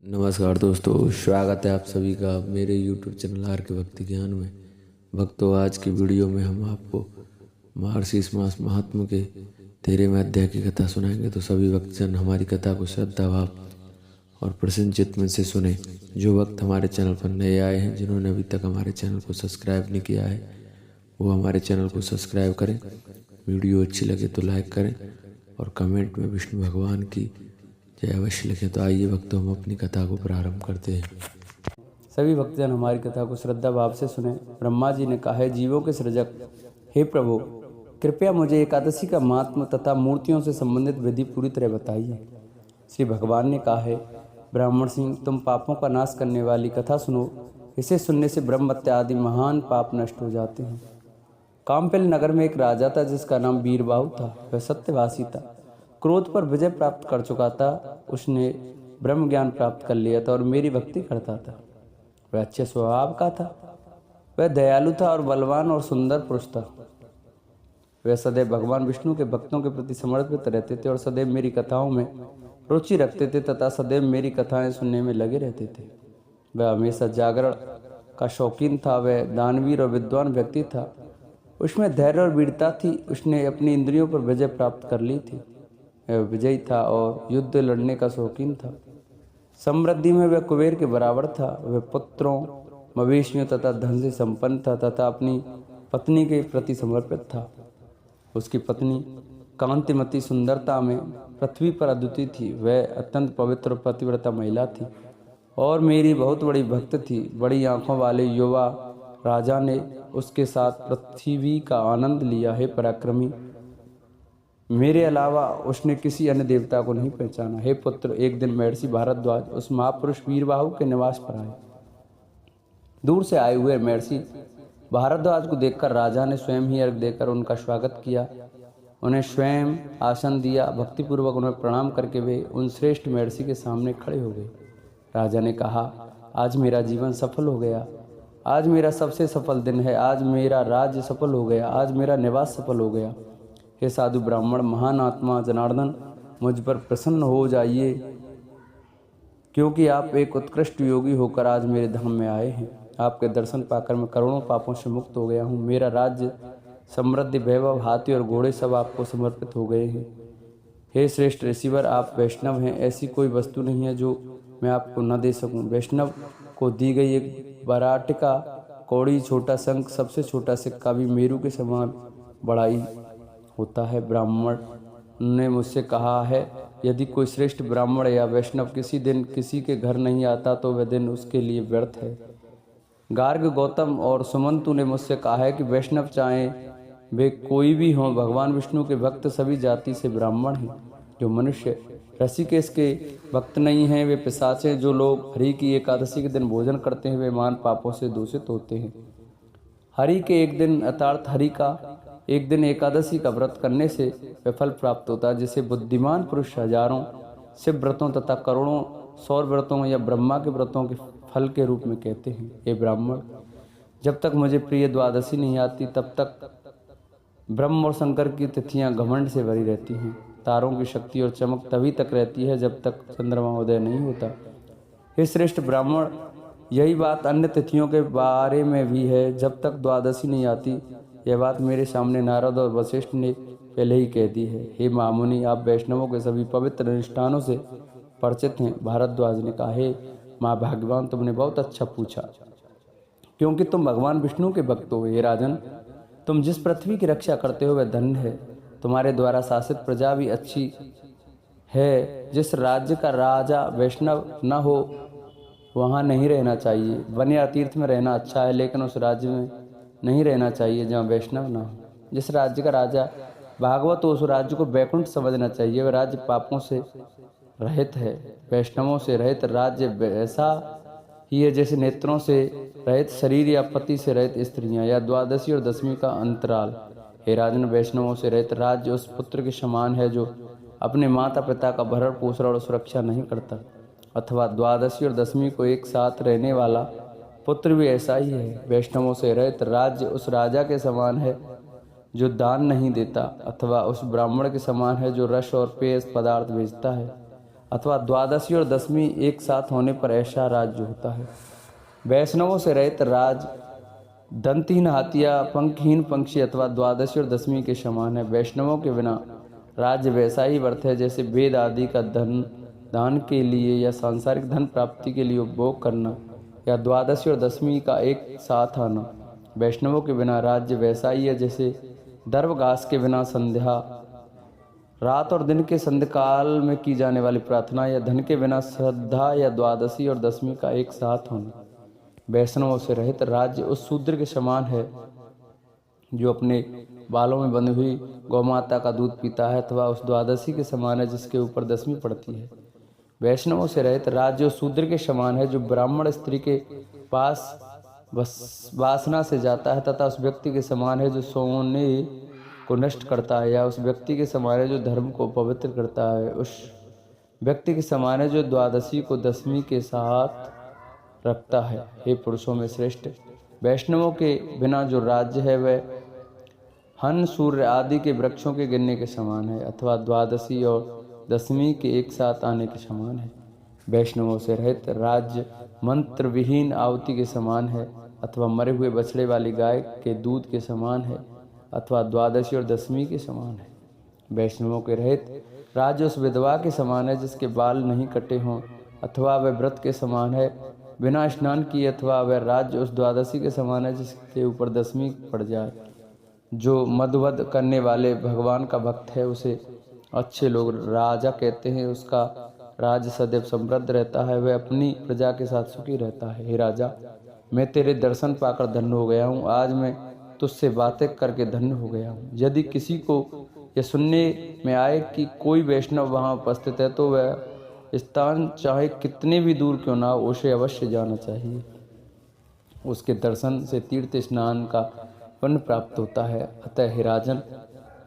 नमस्कार दोस्तों, स्वागत है आप सभी का मेरे YouTube चैनल आर के भक्ति ज्ञान में। भक्तों, आज की वीडियो में हम आपको मार्गशीर्ष मास महात्म के 13वें अध्याय की कथा सुनाएंगे। तो सभी भक्तजन हमारी कथा को श्रद्धा भाव और प्रसन्न चित्त मन से सुने। जो भक्त हमारे चैनल पर नए आए हैं, जिन्होंने अभी तक हमारे चैनल को सब्सक्राइब नहीं किया है, वो हमारे चैनल को सब्सक्राइब करें। वीडियो अच्छी लगे तो लाइक करें और कमेंट में विष्णु भगवान की जय अवश्य लिखें। तो आइए भक्तों, हम अपनी कथा को प्रारंभ करते हैं। सभी भक्तजन हमारी कथा को श्रद्धा भाव से सुने। ब्रह्मा जी ने कहा है, जीवों के सृजक हे प्रभु, कृपया मुझे एकादशी का महात्म तथा मूर्तियों से संबंधित विधि पूरी तरह बताइए। श्री भगवान ने कहा है, ब्राह्मण सिंह, तुम पापों का नाश करने वाली कथा सुनो। इसे सुनने से ब्रह्म हत्या आदि महान पाप नष्ट हो जाते हैं। कामपेल नगर में एक राजा था जिसका नाम वीरबाहु था। वह सत्यवासी था, क्रोध पर विजय प्राप्त कर चुका था। उसने ब्रह्म ज्ञान प्राप्त कर लिया था और मेरी भक्ति करता था। वह अच्छे स्वभाव का था। वह दयालु था और बलवान और सुंदर पुरुष था। वह सदैव भगवान विष्णु के भक्तों के प्रति समर्पित रहते थे और सदैव मेरी कथाओं में रुचि रखते थे तथा सदैव मेरी कथाएं सुनने में लगे रहते थे। वह हमेशा जागरण का शौकीन था। वह दानवीर और विद्वान व्यक्ति था। उसमें धैर्य और वीरता थी। उसने अपनी इंद्रियों पर विजय प्राप्त कर ली थी। वह विजयी था और युद्ध लड़ने का शौकीन था। समृद्धि में वह कुबेर के बराबर था। वह पुत्रों, मवेशियों तथा धन से संपन्न था तथा अपनी पत्नी के प्रति समर्पित था। उसकी पत्नी कांतिमती सुंदरता में पृथ्वी पर अद्वितीय थी। वह अत्यंत पवित्र और पतिव्रता महिला थी और मेरी बहुत बड़ी भक्त थी। बड़ी आंखों वाले युवा राजा ने उसके साथ पृथ्वी का आनंद लिया। हे पराक्रमी, मेरे अलावा उसने किसी अन्य देवता को नहीं पहचाना। हे पुत्र, एक दिन महर्षि भारद्वाज उस महापुरुष वीरबाहु के निवास पर आए। दूर से आए हुए महर्षि भारद्वाज को देखकर राजा ने स्वयं ही अर्घ्य देकर उनका स्वागत किया। उन्हें स्वयं आसन दिया। भक्तिपूर्वक उन्हें प्रणाम करके वे उन श्रेष्ठ महर्षि के सामने खड़े हो गए। राजा ने कहा, आज मेरा जीवन सफल हो गया। आज मेरा सबसे सफल दिन है। आज मेरा राज्य सफल हो गया। आज मेरा निवास सफल हो गया। हे साधु ब्राह्मण, महान आत्मा जनार्दन, मुझ पर प्रसन्न हो जाइए, क्योंकि आप एक उत्कृष्ट योगी होकर आज मेरे धाम में आए हैं। आपके दर्शन पाकर मैं करोड़ों पापों से मुक्त हो गया हूँ। मेरा राज्य, समृद्धि, वैभव, हाथी और घोड़े सब आपको समर्पित हो गए हैं। हे श्रेष्ठ ऋषिवर, आप वैष्णव हैं। ऐसी कोई वस्तु नहीं है जो मैं आपको न दे सकूं। वैष्णव को दी गई एक बराटिका, कौड़ी, छोटा शंख, सबसे छोटा सिक्का भी मेरू के समान बड़ाई होता है। ब्राह्मण ने मुझसे कहा है, यदि कोई श्रेष्ठ ब्राह्मण या वैष्णव किसी दिन किसी के घर नहीं आता तो वह दिन उसके लिए व्यर्थ है। गार्ग, गौतम और सुमंतु ने मुझसे कहा है कि वैष्णव चाहे वे कोई भी हों, भगवान विष्णु के भक्त सभी जाति से ब्राह्मण हैं। जो मनुष्य ऋषिकेश के भक्त नहीं हैं वे पिशाच हैं। जो लोग हरि की एकादशी के दिन भोजन करते हैं वे महान पापों से दूषित होते हैं। हरि के एक दिन अर्थात हरि का एक दिन एकादशी का व्रत करने से वह फल प्राप्त होता है, जिसे बुद्धिमान पुरुष हजारों शिव व्रतों तथा करोड़ों सौर व्रतों या ब्रह्मा के व्रतों के फल के रूप में कहते हैं। हे ब्राह्मण, जब तक मुझे प्रिय द्वादशी नहीं आती तब तक ब्रह्म और शंकर की तिथियां घमंड से भरी रहती हैं। तारों की शक्ति और चमक तभी तक रहती है जब तक चंद्रमा उदय नहीं होता। हे श्रेष्ठ ब्राह्मण, यही बात अन्य तिथियों के बारे में भी है। जब तक द्वादशी नहीं आती, यह बात मेरे सामने नारद और वशिष्ठ ने पहले ही कह दी है। हे महामुनि, आप वैष्णवों के सभी पवित्र अनुष्ठानों से परिचित हैं। भारद्वाज ने कहा, हे महाभाग्यवान, तुमने बहुत अच्छा पूछा, क्योंकि तुम भगवान विष्णु के भक्त हो। हे राजन, तुम जिस पृथ्वी की रक्षा करते हो वह धन्य है। तुम्हारे द्वारा शासित प्रजा भी अच्छी है। जिस राज्य का राजा वैष्णव न हो वहाँ नहीं रहना चाहिए। वन या तीर्थ में रहना अच्छा है, लेकिन उस राज्य में नहीं रहना चाहिए जहाँ वैष्णव ना हो। जिस राज्य का राजा भागवत हो उस राज्य को वैकुंठ समझना चाहिए। वह राज्य पापों से रहित है। वैष्णवों से रहित राज्य ऐसा ही है जैसे नेत्रों से रहित शरीर या पति से रहित स्त्रियां या द्वादशी और दशमी का अंतराल। हे राजन, वैष्णवों से रहित राज्य उस पुत्र के समान है जो अपने माता पिता का भरण पोषण और सुरक्षा नहीं करता, अथवा द्वादशी और दशमी को एक साथ रहने वाला पुत्र भी ऐसा ही है। वैष्णवों से रहित राज्य उस राजा के समान है जो दान नहीं देता, अथवा उस ब्राह्मण के समान है जो रस और पेय पदार्थ बेचता है, अथवा द्वादशी और दशमी एक साथ होने पर ऐसा राज्य होता है। वैष्णवों से रहित राज दंतहीन हाथी या पंखहीन पंक्षी अथवा द्वादशी और दशमी के समान है। वैष्णवों के बिना राज्य वैसा ही व्यर्थ है जैसे वेद आदि का दान के लिए या सांसारिक धन प्राप्ति के लिए उपभोग करना या द्वादशी और दशमी का एक साथ आना। वैष्णवों के बिना राज्य वैसा ही है जैसे दर्भ घास के बिना संध्या, रात और दिन के संध्याकाल में की जाने वाली प्रार्थना या धन के बिना श्रद्धा या द्वादशी और दशमी का एक साथ होना। वैष्णवों से रहित राज्य उस शूद्र के समान है जो अपने बालों में बंधी हुई गौमाता का दूध पीता है, अथवा उस द्वादशी के समान है जिसके ऊपर दशमी पड़ती है। वैष्णवों से रहित राज्य उस शूद्र के समान है जो ब्राह्मण स्त्री के पास वासना से जाता है, तथा उस व्यक्ति के समान है जो सोने को नष्ट करता है, या उस व्यक्ति के समान है जो धर्म को पवित्र करता है, उस व्यक्ति के समान है जो द्वादशी को दशमी के साथ रखता है। हे पुरुषों में श्रेष्ठ, वैष्णवों के बिना जो राज्य है वह हन सूर्य आदि के वृक्षों के गिरने के समान है, अथवा द्वादशी और दशमी के एक साथ आने के समान है। वैष्णवों से रहित राज्य मंत्र विहीन आहुति के समान है, अथवा मरे हुए बछड़े वाली गाय के दूध के समान है, अथवा द्वादशी और दशमी के समान है। वैष्णवों के रहित राज्य उस विधवा के समान है जिसके बाल नहीं कटे हों, अथवा वह व्रत के समान है बिना स्नान किए, अथवा वह राज्य उस द्वादशी के समान है जिसके ऊपर दशमी पड़ जाए। जो मधुवध करने वाले भगवान का भक्त है उसे अच्छे लोग राजा कहते हैं। उसका राज्य सदैव समृद्ध रहता है, वह अपनी प्रजा के साथ सुखी रहता है। हे राजा, मैं तेरे दर्शन पाकर धन्य हो गया हूँ। आज मैं तुझसे बातें करके धन्य हो गया हूँ। यदि किसी को यह सुनने में आए कि कोई वैष्णव वहाँ उपस्थित है तो वह स्थान चाहे कितने भी दूर क्यों ना हो, उसे अवश्य जाना चाहिए। उसके दर्शन से तीर्थ स्नान का पुण्य प्राप्त होता है। अतः हे राजन,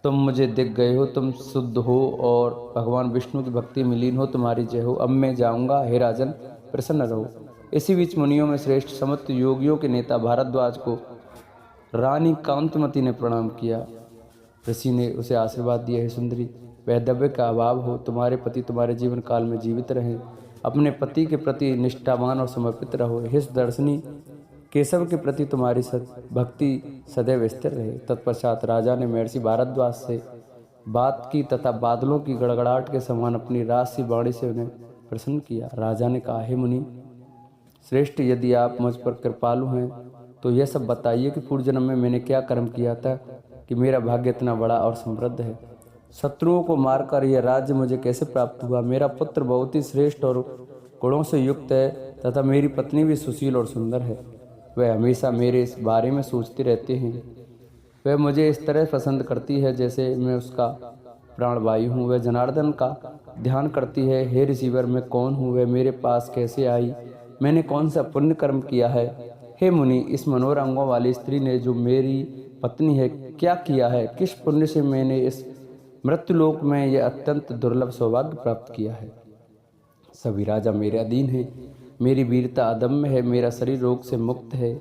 तुम मुझे दिख गए हो, तुम शुद्ध हो और भगवान विष्णु की भक्ति में लीन हो, तुम्हारी जय हो। अब मैं जाऊंगा, हे राजन प्रसन्न रहो। इसी बीच मुनियों में श्रेष्ठ समस्त योगियों के नेता भारद्वाज को रानी कांतमती ने प्रणाम किया। ऋषि ने उसे आशीर्वाद दिया, हे सुंदरी, वैधव्य का अभाव हो, तुम्हारे पति तुम्हारे जीवन काल में जीवित रहें, अपने पति के प्रति निष्ठावान और समर्पित रहो। हे दर्शनी, केशव के प्रति तुम्हारी भक्ति सदैव स्थिर रहे। तत्पश्चात राजा ने महर्षि भारद्वाज से बात की तथा बादलों की गड़गड़ाहट के समान अपनी राजसी वाणी से उन्हें प्रसन्न किया। राजा ने कहा, हे मुनि श्रेष्ठ, यदि आप मुझ पर कृपालु हैं तो यह सब बताइए कि पूर्व जन्म में मैंने क्या कर्म किया था कि मेरा भाग्य इतना बड़ा और समृद्ध है। शत्रुओं को मारकर यह राज्य मुझे कैसे प्राप्त हुआ। मेरा पुत्र बहुत ही श्रेष्ठ और गुणों से युक्त है तथा मेरी पत्नी भी सुशील और सुंदर है। वह हमेशा मेरे इस बारे में सोचती रहती हैं। वह मुझे इस तरह पसंद करती है जैसे मैं उसका प्राणवायु हूँ। वह जनार्दन का ध्यान करती है। हे रिसीवर, मैं कौन हूँ, वह मेरे पास कैसे आई, मैंने कौन सा पुण्य कर्म किया है। हे मुनि, इस मनोहर अंगों वाली स्त्री ने जो मेरी पत्नी है क्या किया है, किस पुण्य से मैंने इस मृत्युलोक में यह अत्यंत दुर्लभ सौभाग्य प्राप्त किया है। सभी राजा मेरे अधीन हैं, मेरी वीरता अदम्य है, मेरा शरीर रोग से मुक्त है।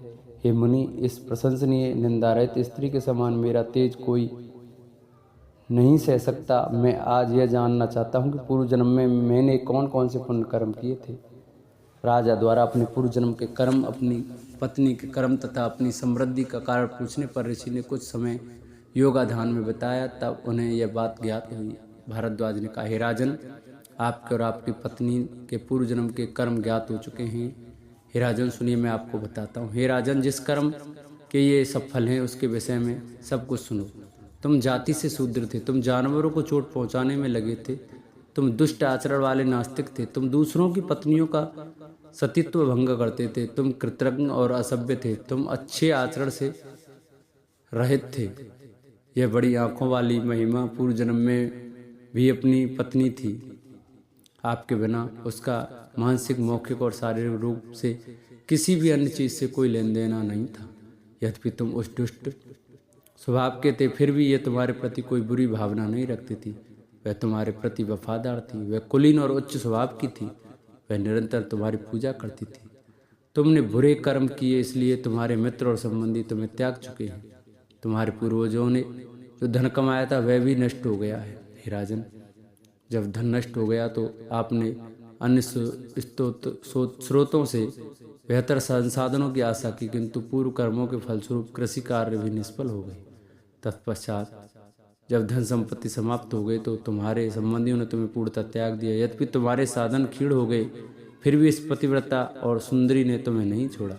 हे मुनि, इस प्रशंसनीय निंदारहित स्त्री के समान मेरा तेज कोई नहीं सह सकता। मैं आज यह जानना चाहता हूँ कि पूर्व जन्म में मैंने कौन कौन से पुण्य कर्म किए थे। राजा द्वारा अपने पूर्व जन्म के कर्म, अपनी पत्नी के कर्म तथा अपनी समृद्धि का कारण पूछने पर ऋषि ने कुछ समय योगाध्यान में बताया। तब उन्हें यह बात ज्ञात हुई। भारद्वाज ने कहा, हे राजन, आपके और आपकी पत्नी के पूर्व जन्म के कर्म ज्ञात हो चुके हैं। हे राजन, सुनिए, मैं आपको बताता हूँ। हे राजन, जिस कर्म के ये सब फल हैं उसके विषय में सब कुछ सुनो। तुम जाति से शूद्र थे, तुम जानवरों को चोट पहुँचाने में लगे थे, तुम दुष्ट आचरण वाले नास्तिक थे, तुम दूसरों की पत्नियों का सतीत्व भंग करते थे, तुम कृतज्ञ और असभ्य थे, तुम अच्छे आचरण से रहित थे। यह बड़ी आंखों वाली महिमा पूर्व जन्म में भी अपनी पत्नी थी। आपके बिना उसका मानसिक, मौखिक और शारीरिक रूप से किसी भी अन्य चीज से कोई लेन देना नहीं था। यद्यपि तुम उस दुष्ट स्वभाव के थे, फिर भी यह तुम्हारे प्रति कोई बुरी भावना नहीं रखती थी। वह तुम्हारे प्रति वफादार थी, वह कुलीन और उच्च स्वभाव की थी, वह निरंतर तुम्हारी पूजा करती थी। तुमने बुरे कर्म किए, इसलिए तुम्हारे मित्र और संबंधी तुम्हें त्याग चुके हैं। तुम्हारे पूर्वजों ने जो धन कमाया था वह भी नष्ट हो गया है। हे राजन, जब धन नष्ट हो गया तो आपने अन्य स्रोतों से बेहतर संसाधनों की आशा की, किंतु पूर्व कर्मों के फलस्वरूप कृषि कार्य भी निष्फल हो गए। तत्पश्चात जब धन संपत्ति समाप्त हो गई तो तुम्हारे संबंधियों ने तुम्हें पूर्णतः त्याग दिया। यद्यपि तुम्हारे साधन क्षीण हो गए, फिर भी इस पतिव्रता और सुंदरी ने तुम्हें नहीं छोड़ा।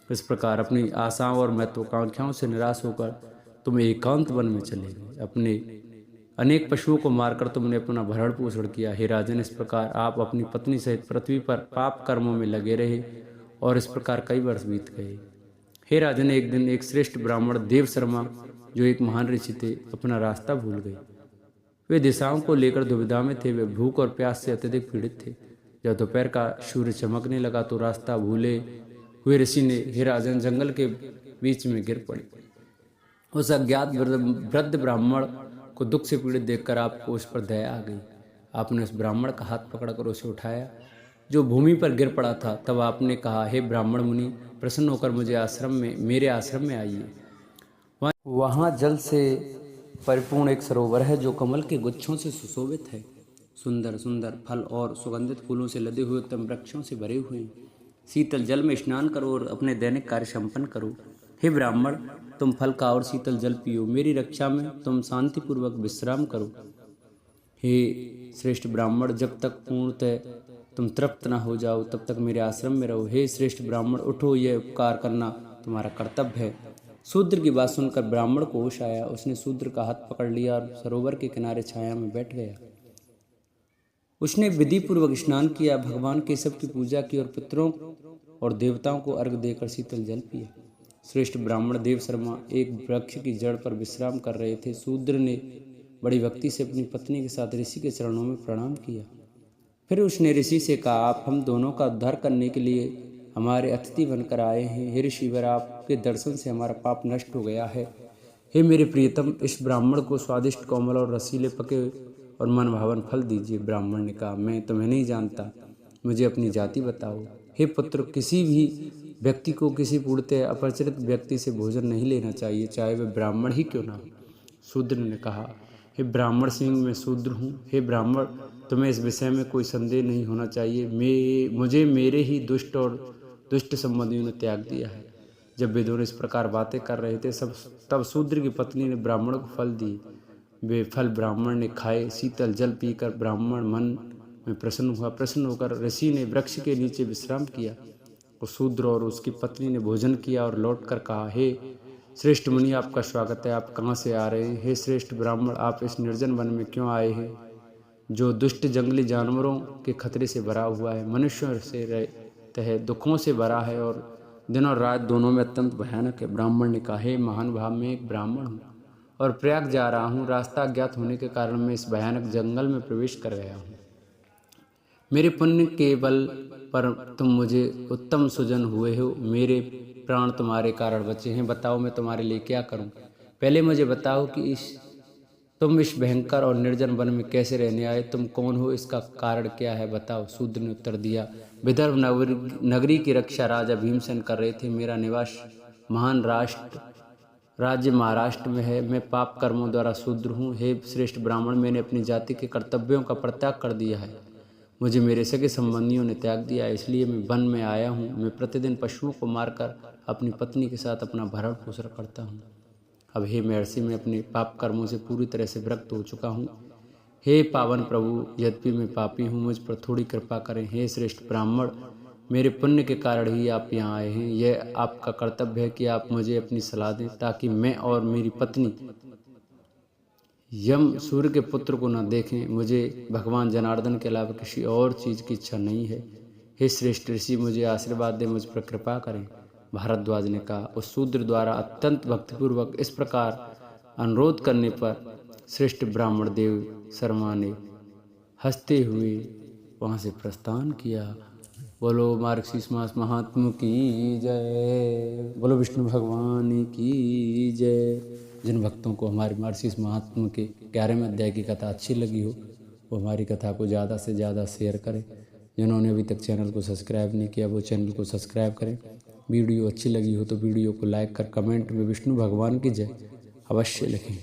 इस प्रकार अपनी आशाओं और महत्वाकांक्षाओं से निराश होकर तुम एकांत वन में चले गए। अपने अनेक पशुओं को मारकर तुमने अपना भरण पोषण किया। हे राजन, इस प्रकार आप अपनी पत्नी सहित पृथ्वी पर पाप कर्मों में लगे रहे और इस प्रकार कई वर्ष बीत गए। हे राजन, एक दिन एक श्रेष्ठ ब्राह्मण देव शर्मा, जो एक महान ऋषि थे, अपना रास्ता भूल गए। वे दिशाओं को लेकर दुविधा में थे। वे भूख और प्यास से अत्यधिक पीड़ित थे। जब दोपहर का सूर्य चमकने लगा तो रास्ता भूले हुए ऋषि ने, हे राजन, जंगल के बीच में गिर पड़े। उस अज्ञात वृद्ध ब्राह्मण को दुख से पीड़ित देखकर आपको उस पर दया आ गई। आपने उस ब्राह्मण का हाथ पकड़कर उसे उठाया जो भूमि पर गिर पड़ा था। तब आपने कहा, हे ब्राह्मण मुनि, प्रसन्न होकर मेरे आश्रम में आइए। वहाँ जल से परिपूर्ण एक सरोवर है जो कमल के गुच्छों से सुशोभित है। सुंदर सुंदर फल और सुगंधित फूलों से लदे हुए उत्तम वृक्षों से भरे हुए हैं। शीतल जल में स्नान करो और अपने दैनिक कार्य संपन्न करो। हे ब्राह्मण, तुम फल खाओ और शीतल जल पियो। मेरी रक्षा में तुम शांतिपूर्वक विश्राम करो। हे श्रेष्ठ ब्राह्मण, जब तक पूर्णतः तुम तृप्त न हो जाओ तब तक मेरे आश्रम में रहो। हे श्रेष्ठ ब्राह्मण, उठो, यह उपकार करना तुम्हारा कर्तव्य है। शूद्र की बात सुनकर ब्राह्मण को होश आया। उसने शूद्र का हाथ पकड़ लिया और सरोवर के किनारे छाया में बैठ गया। उसने विधि पूर्वक स्नान किया, भगवान केशव की पूजा की और पितरों और देवताओं को अर्घ्य देकर शीतल जल पिया। श्रेष्ठ ब्राह्मण देव शर्मा एक वृक्ष की जड़ पर विश्राम कर रहे थे। शूद्र ने बड़ी भक्ति से अपनी पत्नी के साथ ऋषि के चरणों में प्रणाम किया। फिर उसने ऋषि से कहा, आप हम दोनों का उद्धार करने के लिए हमारे अतिथि बनकर आए हैं। हे ऋषिवर, आपके दर्शन से हमारा पाप नष्ट हो गया है। हे मेरे प्रियतम, इस ब्राह्मण को स्वादिष्ट, कोमल और रसीले पके और मनभावन फल दीजिए। ब्राह्मण ने कहा, मैं तुम्हें नहीं जानता, मुझे अपनी जाति बताओ। हे पुत्र, किसी भी व्यक्ति को किसी पूर्णतः अपरिचित व्यक्ति से भोजन नहीं लेना चाहिए, चाहे वह ब्राह्मण ही क्यों ना हो। शूद्र ने कहा, हे ब्राह्मण सिंह, मैं शूद्र हूँ। हे ब्राह्मण, तुम्हें इस विषय में कोई संदेह नहीं होना चाहिए। मुझे मेरे ही दुष्ट संबंधियों ने त्याग दिया है। जब वे दोनों इस प्रकार बातें कर रहे थे तब शूद्र की पत्नी ने ब्राह्मण को फल दिए। वे फल ब्राह्मण ने खाए। शीतल जल पीकर ब्राह्मण मन में प्रसन्न हुआ। प्रसन्न होकर ऋषि ने वृक्ष के नीचे विश्राम किया। उस शूद्र और उसकी पत्नी ने भोजन किया और लौटकर कहा, हे श्रेष्ठ मुनि, आपका स्वागत है। आप कहाँ से आ रहे हैं? हे श्रेष्ठ ब्राह्मण, आप इस निर्जन वन में क्यों आए हैं जो दुष्ट जंगली जानवरों के खतरे से भरा हुआ है, मनुष्यों से रहते है, दुखों से भरा है और दिन और रात दोनों में अत्यंत भयानक है। ब्राह्मण ने कहा, हे महान भाव, मैं एक ब्राह्मण हूँ और प्रयाग जा रहा हूँ। रास्ता अज्ञात होने के कारण मैं इस भयानक जंगल में प्रवेश कर गया हूँ। मेरे पुण्य के बल पर तुम मुझे उत्तम सुजन हुए हो। मेरे प्राण तुम्हारे कारण बचे हैं। बताओ, मैं तुम्हारे लिए क्या करूं? पहले मुझे बताओ कि तुम इस भयंकर और निर्जन वन में कैसे रहने आए? तुम कौन हो? इसका कारण क्या है? बताओ। शूद्र ने उत्तर दिया, विदर्भ नगरी की रक्षा राजा भीमसेन कर रहे थे। मेरा निवास महान राज्य महाराष्ट्र में है। मैं पाप कर्मों द्वारा शूद्र हूँ। हे श्रेष्ठ ब्राह्मण, मैंने अपनी जाति के कर्तव्यों का परित्याग कर दिया है। मुझे मेरे सगे संबंधियों ने त्याग दिया, इसलिए मैं वन में आया हूँ। मैं प्रतिदिन पशुओं को मारकर अपनी पत्नी के साथ अपना भरण पोषण करता हूँ। अब हे महर्षि, मैं अपने पाप कर्मों से पूरी तरह से विरक्त हो चुका हूँ। हे पावन प्रभु, यद्यपि मैं पापी हूँ, मुझ पर थोड़ी कृपा करें। हे श्रेष्ठ ब्राह्मण, मेरे पुण्य के कारण ही आप यहाँ आए हैं। यह आपका कर्तव्य है कि आप मुझे अपनी सलाह दें ताकि मैं और मेरी पत्नी यम सूर्य के पुत्र को न देखें। मुझे भगवान जनार्दन के अलावा किसी और चीज़ की इच्छा नहीं है। हे श्रेष्ठ ऋषि, मुझे आशीर्वाद दें, मुझ पर कृपा करें। भारद्वाज ने कहा। उस शूद्र द्वारा अत्यंत भक्तिपूर्वक इस प्रकार अनुरोध करने पर श्रेष्ठ ब्राह्मण देव शर्मा ने हंसते हुए वहाँ से प्रस्थान किया। बोलो मार्क्सिस्ट मास महात्मा की जय। बोलो विष्णु भगवान की जय। जिन भक्तों को हमारे मार्क्सिस्ट महात्मा के 11वें अध्याय की कथा अच्छी लगी हो वो हमारी कथा को ज़्यादा से ज़्यादा शेयर करें। जिन्होंने अभी तक चैनल को सब्सक्राइब नहीं किया वो चैनल को सब्सक्राइब करें। वीडियो अच्छी लगी हो तो वीडियो को लाइक कर कमेंट में विष्णु भगवान की जय अवश्य लिखें।